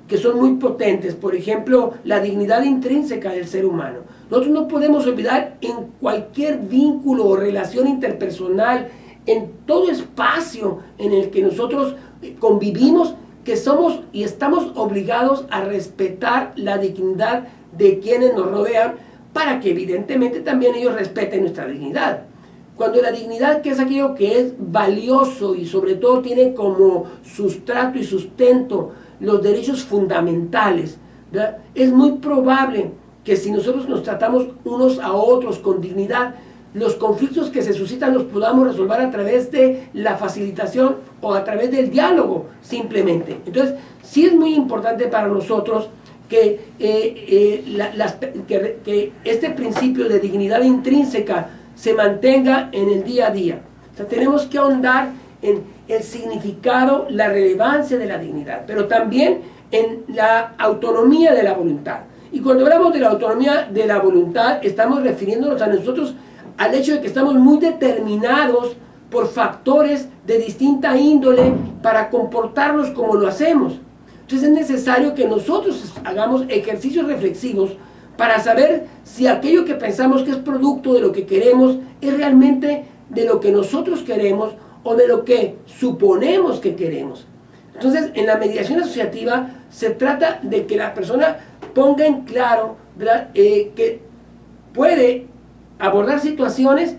que son muy potentes. Por ejemplo, la dignidad intrínseca del ser humano. Nosotros no podemos olvidar en cualquier vínculo o relación interpersonal, en todo espacio en el que nosotros convivimos, que somos y estamos obligados a respetar la dignidad de quienes nos rodean, para que evidentemente también ellos respeten nuestra dignidad. Cuando la dignidad, que es aquello que es valioso y sobre todo tiene como sustrato y sustento los derechos fundamentales, ¿verdad?, es muy probable que si nosotros nos tratamos unos a otros con dignidad, los conflictos que se suscitan los podamos resolver a través de la facilitación o a través del diálogo simplemente. Entonces, sí es muy importante para nosotros que este principio de dignidad intrínseca se mantenga en el día a día. O sea, tenemos que ahondar en el significado, la relevancia de la dignidad, pero también en la autonomía de la voluntad. Y cuando hablamos de la autonomía de la voluntad, estamos refiriéndonos a nosotros al hecho de que estamos muy determinados por factores de distinta índole para comportarnos como lo hacemos. Entonces es necesario que nosotros hagamos ejercicios reflexivos para saber si aquello que pensamos que es producto de lo que queremos es realmente de lo que nosotros queremos o de lo que suponemos que queremos. Entonces, en la mediación asociativa se trata de que la persona ponga en claro, ¿verdad?, que puede abordar situaciones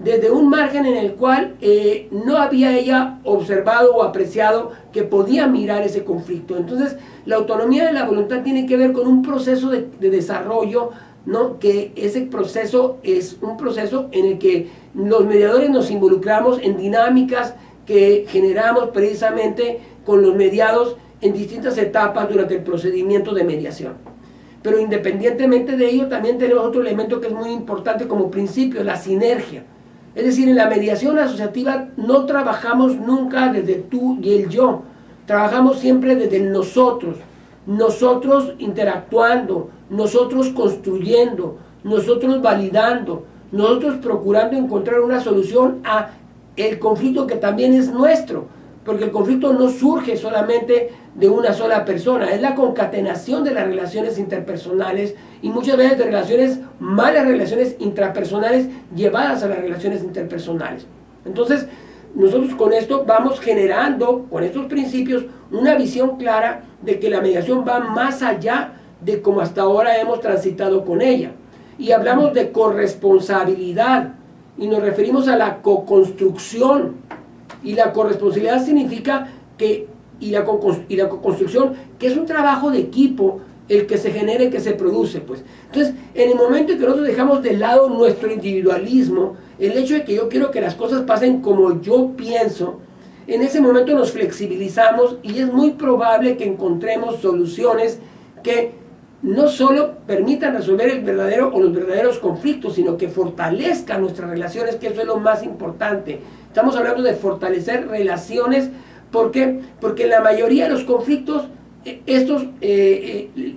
desde un margen en el cual no había ella observado o apreciado que podía mirar ese conflicto. Entonces, la autonomía de la voluntad tiene que ver con un proceso de desarrollo, ¿no?, que ese proceso es un proceso en el que los mediadores nos involucramos en dinámicas que generamos precisamente con los mediados en distintas etapas durante el procedimiento de mediación. Pero independientemente de ello, también tenemos otro elemento que es muy importante como principio, la sinergia. Es decir, en la mediación asociativa no trabajamos nunca desde tú y el yo, trabajamos siempre desde el nosotros, nosotros interactuando, nosotros construyendo, nosotros validando, nosotros procurando encontrar una solución a el conflicto que también es nuestro, porque el conflicto no surge solamente de una sola persona, es la concatenación de las relaciones interpersonales y muchas veces de relaciones, malas relaciones intrapersonales llevadas a las relaciones interpersonales. Entonces, nosotros con esto vamos generando, con estos principios, una visión clara de que la mediación va más allá de como hasta ahora hemos transitado con ella. Y hablamos de corresponsabilidad y nos referimos a la co-construcción. Y la corresponsabilidad significa que, y la co-construcción, que es un trabajo de equipo el que se genere, que se produce, pues. Entonces, en el momento en que nosotros dejamos de lado nuestro individualismo, el hecho de que yo quiero que las cosas pasen como yo pienso, en ese momento nos flexibilizamos y es muy probable que encontremos soluciones que no solo permitan resolver el verdadero o los verdaderos conflictos, sino que fortalezcan nuestras relaciones, que eso es lo más importante. Estamos hablando de fortalecer relaciones. ¿Por qué? Porque en la mayoría de los conflictos,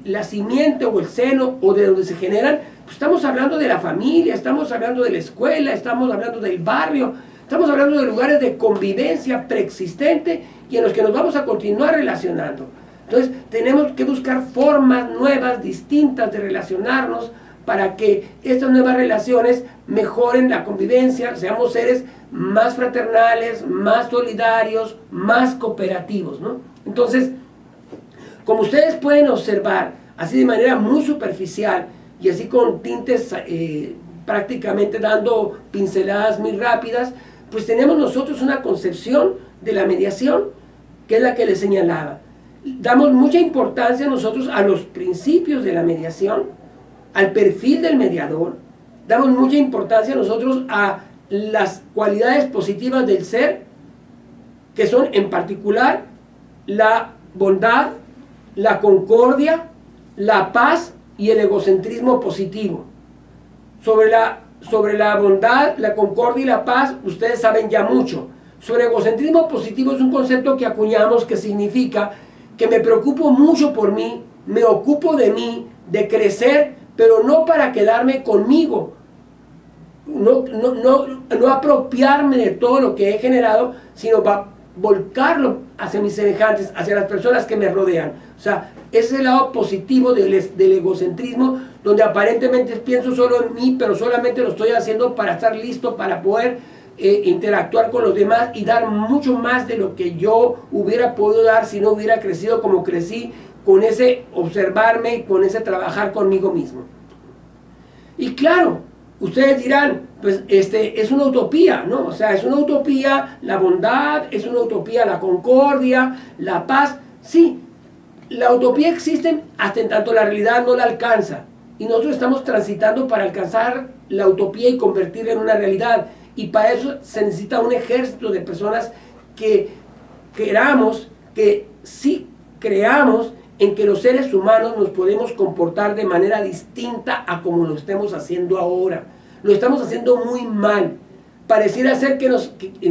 la simiente o el seno o de donde se generan, pues estamos hablando de la familia, estamos hablando de la escuela, estamos hablando del barrio, estamos hablando de lugares de convivencia preexistente y en los que nos vamos a continuar relacionando. Entonces tenemos que buscar formas nuevas, distintas de relacionarnos para que estas nuevas relaciones mejoren la convivencia, seamos seres más fraternales, más solidarios, más cooperativos, ¿no? Entonces, como ustedes pueden observar, así de manera muy superficial y así con tintes prácticamente dando pinceladas muy rápidas, pues tenemos nosotros una concepción de la mediación que es la que les señalaba. Damos mucha importancia nosotros a los principios de la mediación, al perfil del mediador, damos mucha importancia nosotros a las cualidades positivas del ser, que son en particular la bondad, la concordia, la paz y el egocentrismo positivo. Sobre la bondad, la concordia y la paz, ustedes saben ya mucho. Sobre egocentrismo positivo es un concepto que acuñamos que significa que me preocupo mucho por mí, me ocupo de mí, de crecer, pero no para quedarme conmigo, no apropiarme de todo lo que he generado, sino para volcarlo hacia mis semejantes, hacia las personas que me rodean. O sea, ese es el lado positivo del egocentrismo, donde aparentemente pienso solo en mí, pero solamente lo estoy haciendo para estar listo, para poder interactuar con los demás y dar mucho más de lo que yo hubiera podido dar si no hubiera crecido como crecí, con ese observarme, con ese trabajar conmigo mismo. Y claro, ustedes dirán, pues es una utopía, ¿no? O sea, es una utopía la bondad, es una utopía la concordia, la paz. Sí, la utopía existe hasta en tanto la realidad no la alcanza. Y nosotros estamos transitando para alcanzar la utopía y convertirla en una realidad. Y para eso se necesita un ejército de personas que queramos, que sí creamos en que los seres humanos nos podemos comportar de manera distinta a como lo estemos haciendo ahora. Lo estamos haciendo muy mal. Pareciera ser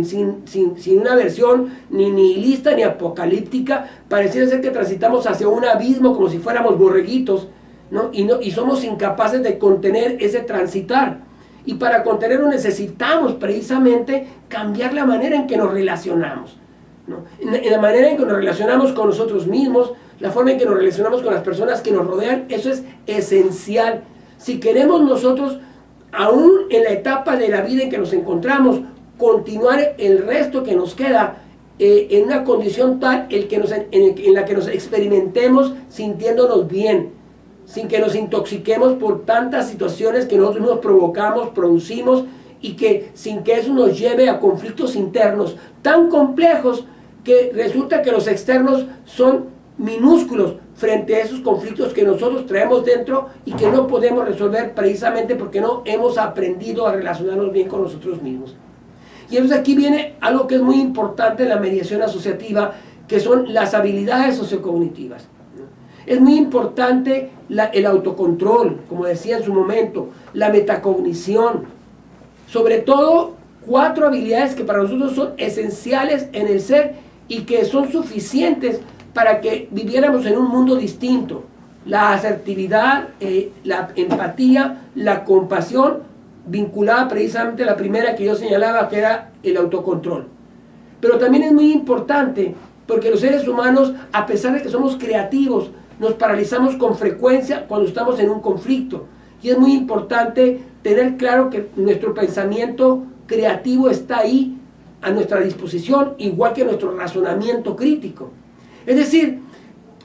sin una versión ni nihilista ni apocalíptica, pareciera ser que transitamos hacia un abismo como si fuéramos borreguitos, ¿no? Y somos incapaces de contener ese transitar. Y para contenerlo necesitamos precisamente cambiar la manera en que nos relacionamos, ¿no? En la manera en que nos relacionamos con nosotros mismos, la forma en que nos relacionamos con las personas que nos rodean. Eso es esencial. Si queremos nosotros, aún en la etapa de la vida en que nos encontramos, continuar el resto que nos queda en una condición tal en la que nos experimentemos sintiéndonos bien, sin que nos intoxiquemos por tantas situaciones que nosotros mismos provocamos, producimos, y que sin que eso nos lleve a conflictos internos tan complejos que resulta que los externos son minúsculos frente a esos conflictos que nosotros traemos dentro y que no podemos resolver precisamente porque no hemos aprendido a relacionarnos bien con nosotros mismos. Y entonces aquí viene algo que es muy importante en la mediación asociativa, que son las habilidades sociocognitivas. Es muy importante el autocontrol, como decía en su momento, la metacognición, sobre todo 4 habilidades que para nosotros son esenciales en el ser y que son suficientes para que viviéramos en un mundo distinto: la asertividad, la empatía, la compasión, vinculada precisamente a la primera que yo señalaba, que era el autocontrol. Pero también es muy importante porque los seres humanos, a pesar de que somos creativos, nos paralizamos con frecuencia cuando estamos en un conflicto. Y es muy importante tener claro que nuestro pensamiento creativo está ahí a nuestra disposición, igual que nuestro razonamiento crítico. Es decir,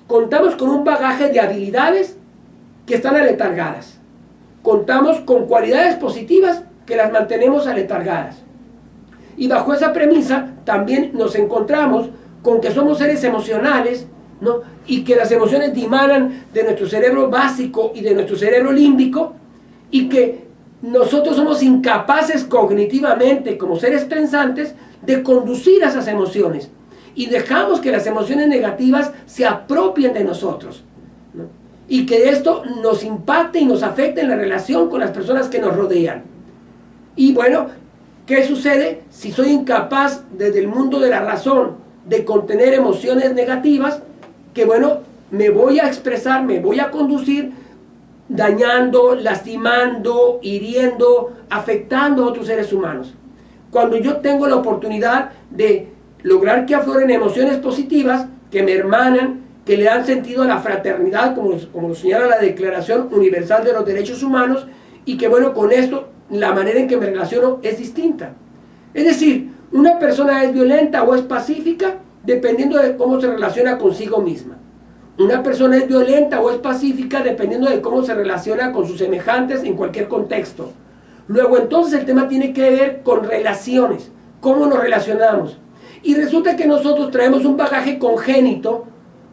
contamos con un bagaje de habilidades que están aletargadas. Contamos con cualidades positivas que las mantenemos aletargadas. Y bajo esa premisa también nos encontramos con que somos seres emocionales, ¿no? Y que las emociones dimanan de nuestro cerebro básico y de nuestro cerebro límbico, y que nosotros somos incapaces cognitivamente, como seres pensantes, de conducir a esas emociones. Y dejamos que las emociones negativas se apropien de nosotros, ¿no? Y que esto nos impacte y nos afecte en la relación con las personas que nos rodean. Y bueno, ¿qué sucede si soy incapaz desde el mundo de la razón de contener emociones negativas? Que bueno, me voy a expresar, me voy a conducir dañando, lastimando, hiriendo, afectando a otros seres humanos. Cuando yo tengo la oportunidad de lograr que afloren emociones positivas que me hermanan, que le dan sentido a la fraternidad, como lo señala la Declaración Universal de los Derechos Humanos, y que bueno, con esto la manera en que me relaciono es distinta. Es decir, una persona es violenta o es pacífica dependiendo de cómo se relaciona consigo misma. Una persona es violenta o es pacífica dependiendo de cómo se relaciona con sus semejantes en cualquier contexto. Luego entonces el tema tiene que ver con relaciones, cómo nos relacionamos. Y resulta que nosotros traemos un bagaje congénito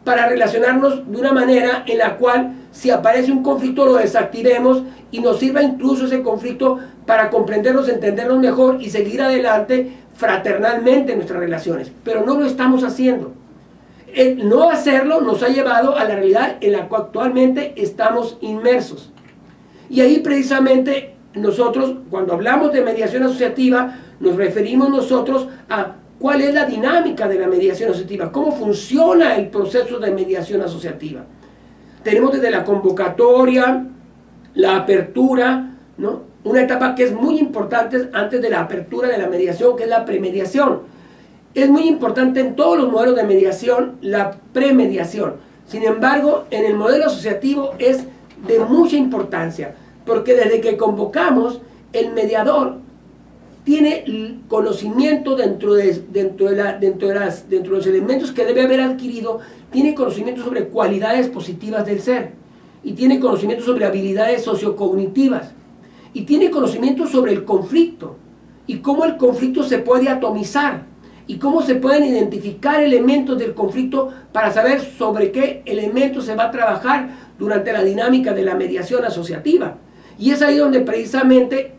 para relacionarnos de una manera en la cual si aparece un conflicto lo desactivemos y nos sirva incluso ese conflicto para comprendernos, entendernos mejor y seguir adelante fraternalmente en nuestras relaciones. Pero no lo estamos haciendo. El no hacerlo nos ha llevado a la realidad en la cual actualmente estamos inmersos. Y ahí precisamente nosotros, cuando hablamos de mediación asociativa, nos referimos nosotros a cuál es la dinámica de la mediación asociativa, cómo funciona el proceso de mediación asociativa. Tenemos desde la convocatoria, la apertura, ¿no? Una etapa que es muy importante antes de la apertura de la mediación, que es la premediación. Es muy importante en todos los modelos de mediación la premediación. Sin embargo, en el modelo asociativo es de mucha importancia, porque desde que convocamos, el mediador tiene conocimiento dentro de los elementos que debe haber adquirido, tiene conocimiento sobre cualidades positivas del ser, y tiene conocimiento sobre habilidades sociocognitivas, y tiene conocimiento sobre el conflicto, y cómo el conflicto se puede atomizar, y cómo se pueden identificar elementos del conflicto para saber sobre qué elementos se va a trabajar durante la dinámica de la mediación asociativa. Y es ahí donde precisamente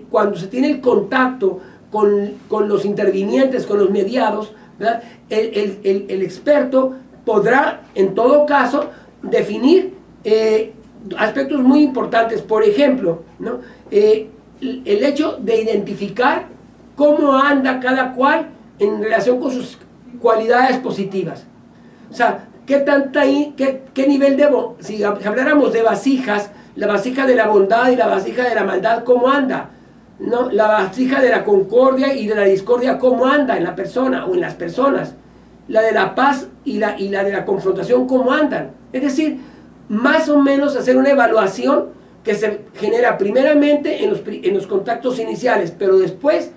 cuando se tiene el contacto con los intervinientes, con los mediados, ¿verdad? El experto podrá en todo caso definir aspectos muy importantes. Por ejemplo, ¿no? El hecho de identificar cómo anda cada cual en relación con sus cualidades positivas. O sea, qué nivel de... Si habláramos de vasijas, la vasija de la bondad y la vasija de la maldad, ¿cómo anda? ¿No? La vasija de la concordia y de la discordia, ¿cómo anda en la persona o en las personas? La de la paz y la de la confrontación, ¿cómo andan? Es decir, más o menos hacer una evaluación que se genera primeramente en los contactos iniciales, pero después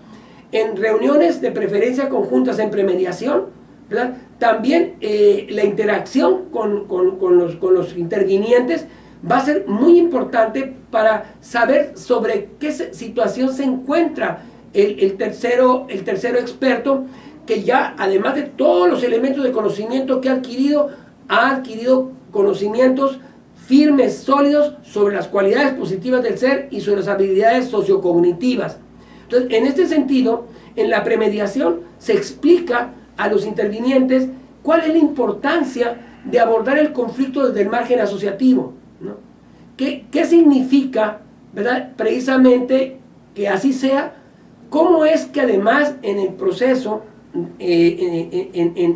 en reuniones de preferencia conjuntas en premediación, ¿verdad? También la interacción con los intervinientes va a ser muy importante para saber sobre qué situación se encuentra el tercero experto, que ya además de todos los elementos de conocimiento que ha adquirido conocimientos firmes, sólidos sobre las cualidades positivas del ser y sobre las habilidades sociocognitivas. Entonces, en este sentido, en la premediación se explica a los intervinientes cuál es la importancia de abordar el conflicto desde el margen asociativo, ¿no? ¿Qué significa, ¿verdad?, precisamente que así sea? ¿Cómo es que además en el proceso,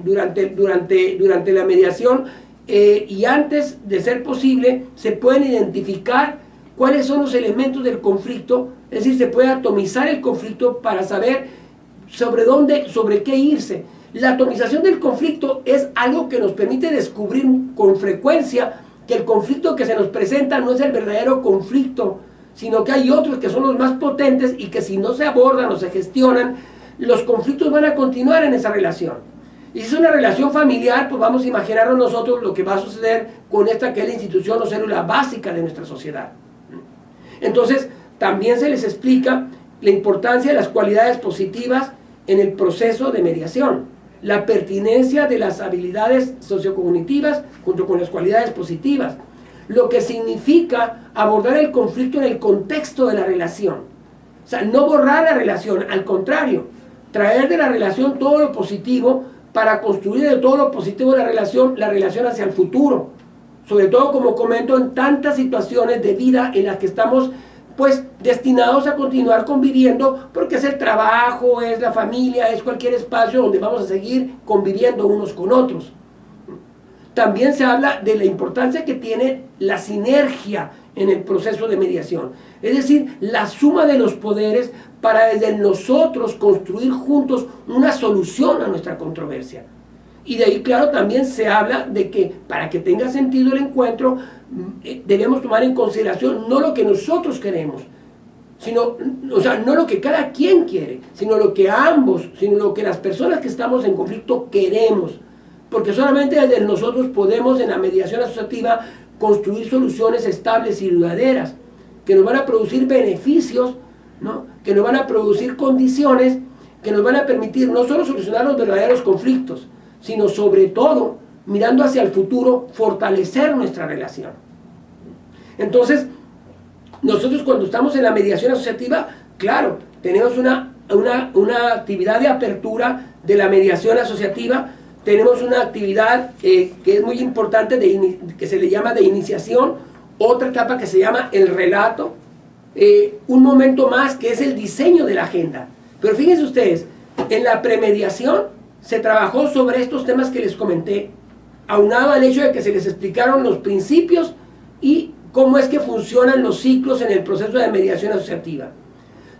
durante la mediación y antes de ser posible, se pueden identificar cuáles son los elementos del conflicto? Es decir, se puede atomizar el conflicto para saber sobre qué irse. La atomización del conflicto es algo que nos permite descubrir con frecuencia que el conflicto que se nos presenta no es el verdadero conflicto, sino que hay otros que son los más potentes y que si no se abordan o se gestionan, los conflictos van a continuar en esa relación. Y si es una relación familiar, pues vamos a imaginarnos nosotros lo que va a suceder con esta que es la institución o célula básica de nuestra sociedad. Entonces, también se les explica la importancia de las cualidades positivas en el proceso de mediación, la pertinencia de las habilidades sociocognitivas junto con las cualidades positivas, lo que significa abordar el conflicto en el contexto de la relación. O sea, no borrar la relación, al contrario, traer de la relación todo lo positivo para construir de todo lo positivo de la relación hacia el futuro. Sobre todo, como comento, en tantas situaciones de vida en las que estamos pues destinados a continuar conviviendo, porque es el trabajo, es la familia, es cualquier espacio donde vamos a seguir conviviendo unos con otros. También se habla de la importancia que tiene la sinergia en el proceso de mediación, es decir, la suma de los poderes para desde nosotros construir juntos una solución a nuestra controversia. Y de ahí, claro, también se habla de que para que tenga sentido el encuentro, debemos tomar en consideración no lo que nosotros queremos, no lo que cada quien quiere, sino lo que las personas que estamos en conflicto queremos. Porque solamente desde nosotros podemos en la mediación asociativa construir soluciones estables y duraderas, que nos van a producir beneficios, ¿no?, que nos van a producir condiciones que nos van a permitir no solo solucionar los verdaderos conflictos, sino sobre todo, mirando hacia el futuro, fortalecer nuestra relación. Entonces, nosotros cuando estamos en la mediación asociativa, claro, tenemos una actividad de apertura de la mediación asociativa, tenemos una actividad que es muy importante, que se le llama de iniciación, otra etapa que se llama el relato, un momento más que es el diseño de la agenda. Pero fíjense ustedes, en la premediación se trabajó sobre estos temas que les comenté, aunado al hecho de que se les explicaron los principios y cómo es que funcionan los ciclos en el proceso de mediación asociativa.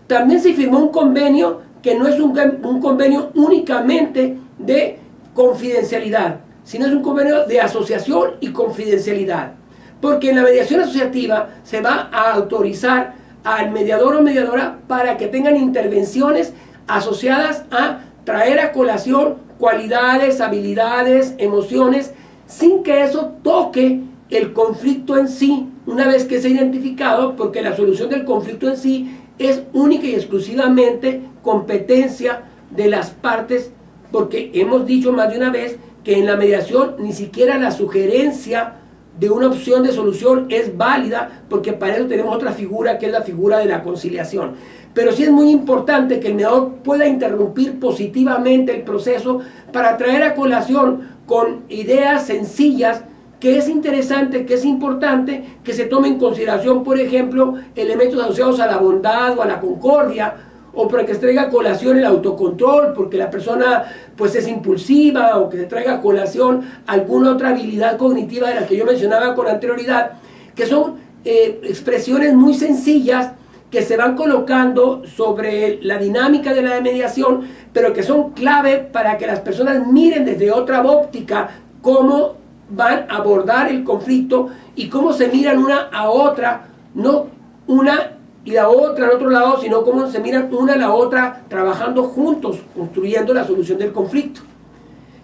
También se firmó un convenio que no es un convenio únicamente de confidencialidad, sino es un convenio de asociación y confidencialidad. Porque en la mediación asociativa se va a autorizar al mediador o mediadora para que tengan intervenciones asociadas a traer a colación cualidades, habilidades, emociones, sin que eso toque el conflicto en sí, una vez que se ha identificado, porque la solución del conflicto en sí es única y exclusivamente competencia de las partes, porque hemos dicho más de una vez que en la mediación ni siquiera la sugerencia de una opción de solución es válida, porque para eso tenemos otra figura que es la figura de la conciliación. Pero sí es muy importante que el mediador pueda interrumpir positivamente el proceso para traer a colación con ideas sencillas que es interesante, que es importante que se tome en consideración, por ejemplo, elementos asociados a la bondad o a la concordia, o para que se traiga a colación el autocontrol, porque la persona pues es impulsiva, o que se traiga a colación alguna otra habilidad cognitiva de la que yo mencionaba con anterioridad, que son expresiones muy sencillas que se van colocando sobre la dinámica de la mediación, pero que son clave para que las personas miren desde otra óptica cómo van a abordar el conflicto y cómo se miran una a otra, no una y la otra al otro lado, sino cómo se miran una a la otra trabajando juntos, construyendo la solución del conflicto.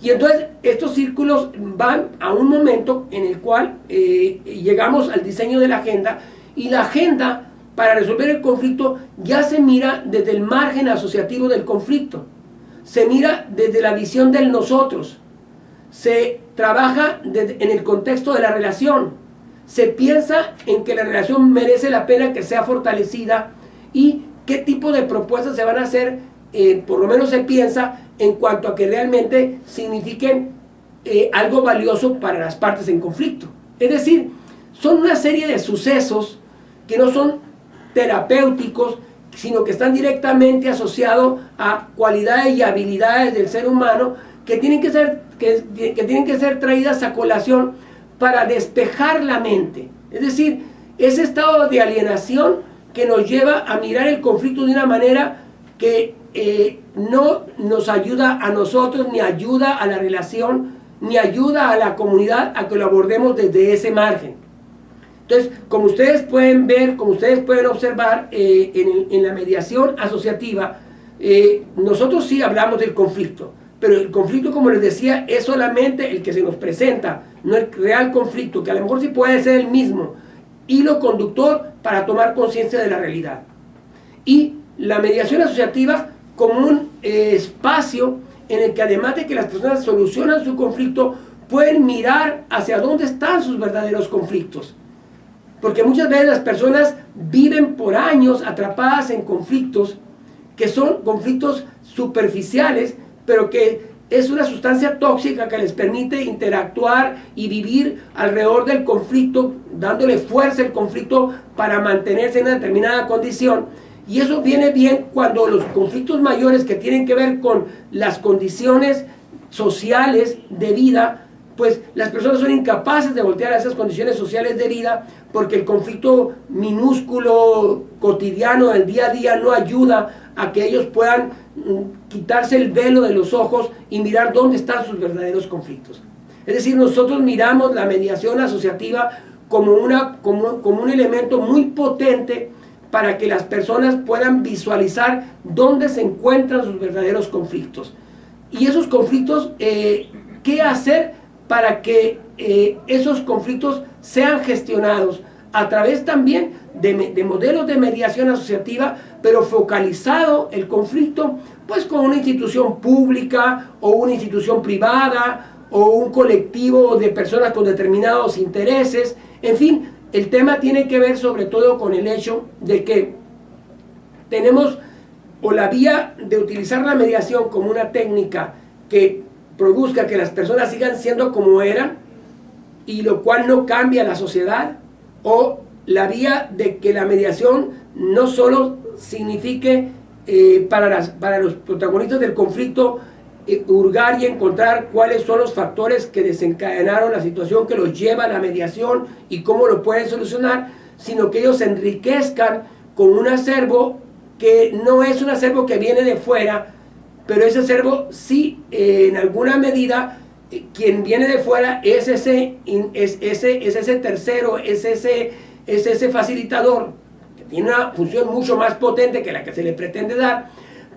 Y entonces estos círculos van a un momento en el cual llegamos al diseño de la agenda, y la agenda para resolver el conflicto ya se mira desde el margen asociativo del conflicto, se mira desde la visión del nosotros, se trabaja en el contexto de la relación, se piensa en que la relación merece la pena que sea fortalecida y qué tipo de propuestas se van a hacer, por lo menos se piensa en cuanto a que realmente signifiquen algo valioso para las partes en conflicto. Es decir, son una serie de sucesos que no son terapéuticos, sino que están directamente asociados a cualidades y habilidades del ser humano que tienen que ser traídas a colación para despejar la mente. Es decir, ese estado de alienación que nos lleva a mirar el conflicto de una manera que no nos ayuda a nosotros, ni ayuda a la relación, ni ayuda a la comunidad a que lo abordemos desde ese margen. Entonces, como ustedes pueden ver, como ustedes pueden observar, en la mediación asociativa, nosotros sí hablamos del conflicto, pero el conflicto, como les decía, es solamente el que se nos presenta, no el real conflicto, que a lo mejor sí puede ser el mismo hilo conductor para tomar conciencia de la realidad. Y la mediación asociativa como un espacio en el que, además de que las personas solucionan su conflicto, pueden mirar hacia dónde están sus verdaderos conflictos. Porque muchas veces las personas viven por años atrapadas en conflictos que son conflictos superficiales, pero que es una sustancia tóxica que les permite interactuar y vivir alrededor del conflicto, dándole fuerza al conflicto para mantenerse en una determinada condición. Y eso viene bien cuando los conflictos mayores que tienen que ver con las condiciones sociales de vida, pues las personas son incapaces de voltear a esas condiciones sociales de vida, porque el conflicto minúsculo, cotidiano, del día a día, no ayuda a que ellos puedan quitarse el velo de los ojos y mirar dónde están sus verdaderos conflictos. Es decir, nosotros miramos la mediación asociativa como un elemento muy potente para que las personas puedan visualizar dónde se encuentran sus verdaderos conflictos. Y esos conflictos, ¿qué hacer para que esos conflictos sean gestionados a través también de modelos de mediación asociativa, pero focalizado el conflicto pues con una institución pública o una institución privada o un colectivo de personas con determinados intereses? En fin, el tema tiene que ver sobre todo con el hecho de que tenemos o la vía de utilizar la mediación como una técnica que produzca que las personas sigan siendo como eran, y lo cual no cambia la sociedad, o la vía de que la mediación no solo signifique para los protagonistas del conflicto hurgar y encontrar cuáles son los factores que desencadenaron la situación que los lleva a la mediación y cómo lo pueden solucionar, sino que ellos se enriquezcan con un acervo que no es un acervo que viene de fuera, pero ese acervo sí, en alguna medida, quien viene de fuera es ese tercero, es ese facilitador, que tiene una función mucho más potente que la que se le pretende dar,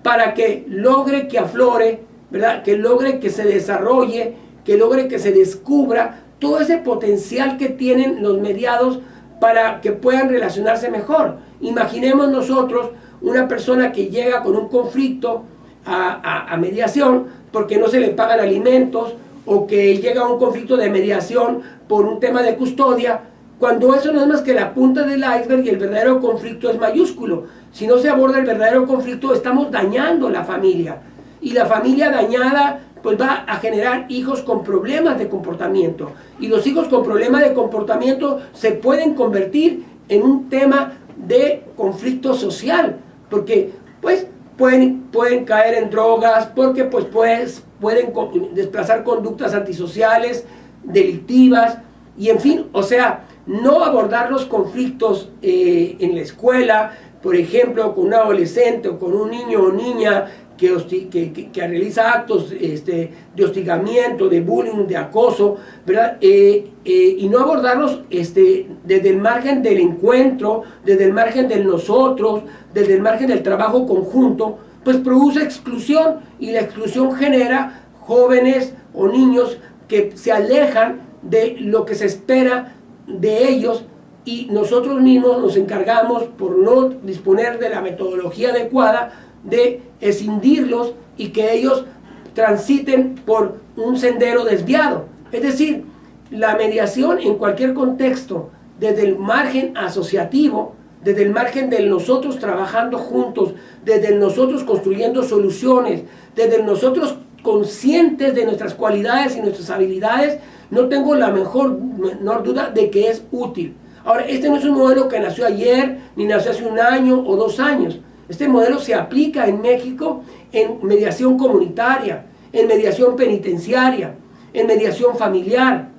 para que logre que aflore, ¿verdad? Que logre que se desarrolle, que logre que se descubra todo ese potencial que tienen los mediados para que puedan relacionarse mejor. Imaginemos nosotros una persona que llega con un conflicto a mediación porque no se le pagan alimentos, o que llega a un conflicto de mediación por un tema de custodia, cuando eso no es más que la punta del iceberg y el verdadero conflicto es mayúsculo. Si no se aborda el verdadero conflicto, estamos dañando la familia, y la familia dañada pues va a generar hijos con problemas de comportamiento, y los hijos con problemas de comportamiento se pueden convertir en un tema de conflicto social, porque pues pueden caer en drogas, porque pues pueden desplazar conductas antisociales, delictivas, y en fin, o sea, no abordar los conflictos en la escuela, por ejemplo, con un adolescente o con un niño o niña que realiza actos de hostigamiento, de bullying, de acoso, ¿verdad? Y no abordarlos desde el margen del encuentro, desde el margen del nosotros, desde el margen del trabajo conjunto, pues produce exclusión, y la exclusión genera jóvenes o niños que se alejan de lo que se espera de ellos, y nosotros mismos nos encargamos, por no disponer de la metodología adecuada, de escindirlos y que ellos transiten por un sendero desviado. Es decir, la mediación en cualquier contexto, desde el margen asociativo, desde el margen de nosotros trabajando juntos, desde el nosotros construyendo soluciones, desde el nosotros conscientes de nuestras cualidades y nuestras habilidades, no tengo la menor duda de que es útil. Ahora, este no es un modelo que nació ayer, ni nació hace un año o 2 años. Este modelo se aplica en México en mediación comunitaria, en mediación penitenciaria, en mediación familiar.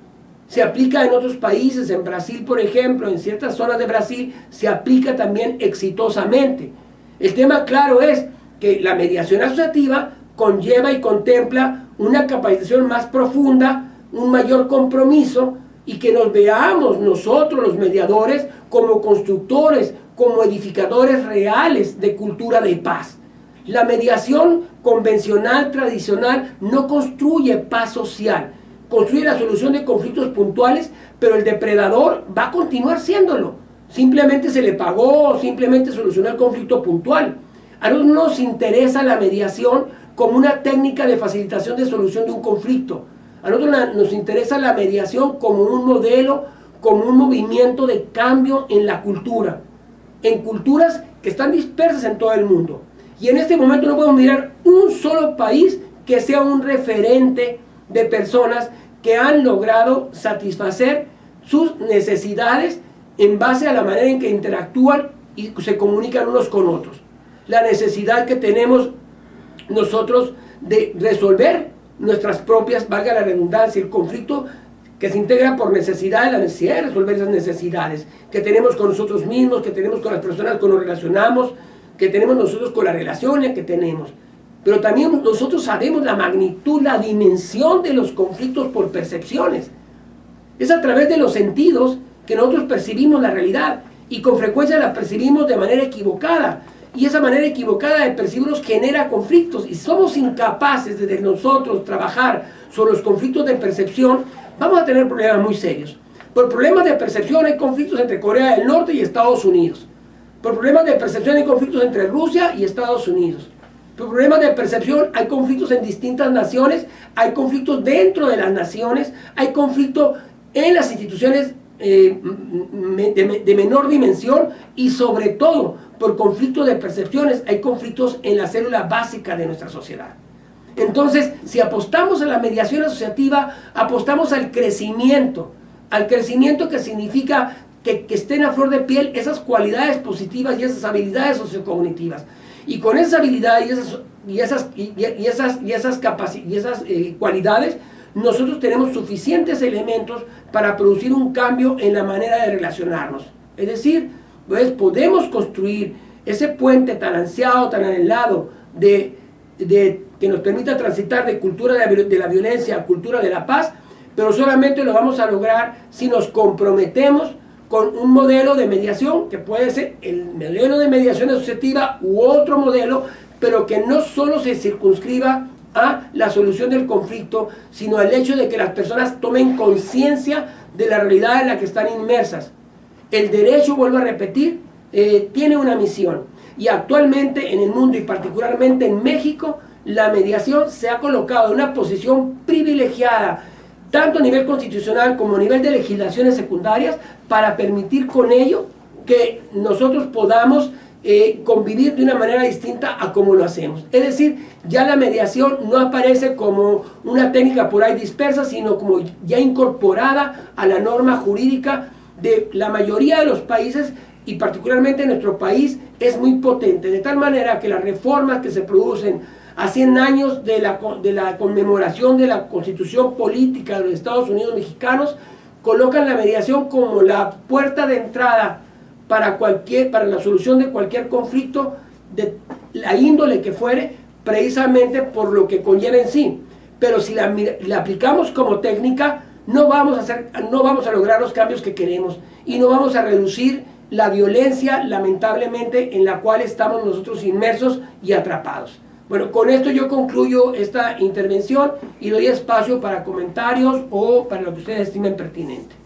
Se aplica en otros países, en Brasil, por ejemplo, en ciertas zonas de Brasil, se aplica también exitosamente. El tema claro es que la mediación asociativa conlleva y contempla una capacitación más profunda, un mayor compromiso, y que nos veamos nosotros, los mediadores, como constructores, como edificadores reales de cultura de paz. La mediación convencional, tradicional, no construye paz social, construye la solución de conflictos puntuales, pero el depredador va a continuar siéndolo. Simplemente se le pagó, simplemente solucionó el conflicto puntual. A nosotros nos interesa la mediación como una técnica de facilitación de solución de un conflicto. A nosotros nos interesa la mediación como un modelo, como un movimiento de cambio en la cultura, en culturas que están dispersas en todo el mundo. Y en este momento no podemos mirar un solo país que sea un referente de personas que han logrado satisfacer sus necesidades en base a la manera en que interactúan y se comunican unos con otros. La necesidad que tenemos nosotros de resolver nuestras propias, valga la redundancia, el conflicto que se integra por necesidad, la necesidad de resolver esas necesidades que tenemos con nosotros mismos, que tenemos con las personas con las que nos relacionamos, que tenemos nosotros con las relaciones que tenemos. Pero también nosotros sabemos la magnitud, la dimensión de los conflictos por percepciones. Es a través de los sentidos que nosotros percibimos la realidad, y con frecuencia la percibimos de manera equivocada. Y esa manera equivocada de percibirlos genera conflictos, y somos incapaces desde nosotros trabajar sobre los conflictos de percepción, vamos a tener problemas muy serios. Por problemas de percepción hay conflictos entre Corea del Norte y Estados Unidos. Por problemas de percepción hay conflictos entre Rusia y Estados Unidos. Por problemas de percepción hay conflictos en distintas naciones, hay conflictos dentro de las naciones, hay conflicto en las instituciones de menor dimensión, y sobre todo por conflictos de percepciones hay conflictos en la célula básica de nuestra sociedad. Entonces, si apostamos a la mediación asociativa, apostamos al crecimiento que significa que estén a flor de piel esas cualidades positivas y esas habilidades sociocognitivas. Y con esas habilidades y esas cualidades, nosotros tenemos suficientes elementos para producir un cambio en la manera de relacionarnos. Es decir, pues podemos construir ese puente tan ansiado, tan anhelado de que nos permita transitar de cultura de la violencia a cultura de la paz, pero solamente lo vamos a lograr si nos comprometemos con un modelo de mediación, que puede ser el modelo de mediación asociativa u otro modelo, pero que no solo se circunscriba a la solución del conflicto, sino al hecho de que las personas tomen conciencia de la realidad en la que están inmersas. El derecho, vuelvo a repetir, tiene una misión, y actualmente en el mundo y particularmente en México, la mediación se ha colocado en una posición privilegiada, tanto a nivel constitucional como a nivel de legislaciones secundarias, para permitir con ello que nosotros podamos convivir de una manera distinta a como lo hacemos. Es decir, ya la mediación no aparece como una técnica por ahí dispersa, sino como ya incorporada a la norma jurídica de la mayoría de los países, y particularmente en nuestro país es muy potente, de tal manera que las reformas que se producen a 100 años de la conmemoración de la Constitución Política de los Estados Unidos Mexicanos colocan la mediación como la puerta de entrada para la solución de cualquier conflicto de la índole que fuere, precisamente por lo que conlleva en sí. Pero si la aplicamos como técnica, no vamos a lograr los cambios que queremos, y no vamos a reducir la violencia, lamentablemente, en la cual estamos nosotros inmersos y atrapados. Bueno, con esto yo concluyo esta intervención y doy espacio para comentarios o para lo que ustedes estimen pertinente.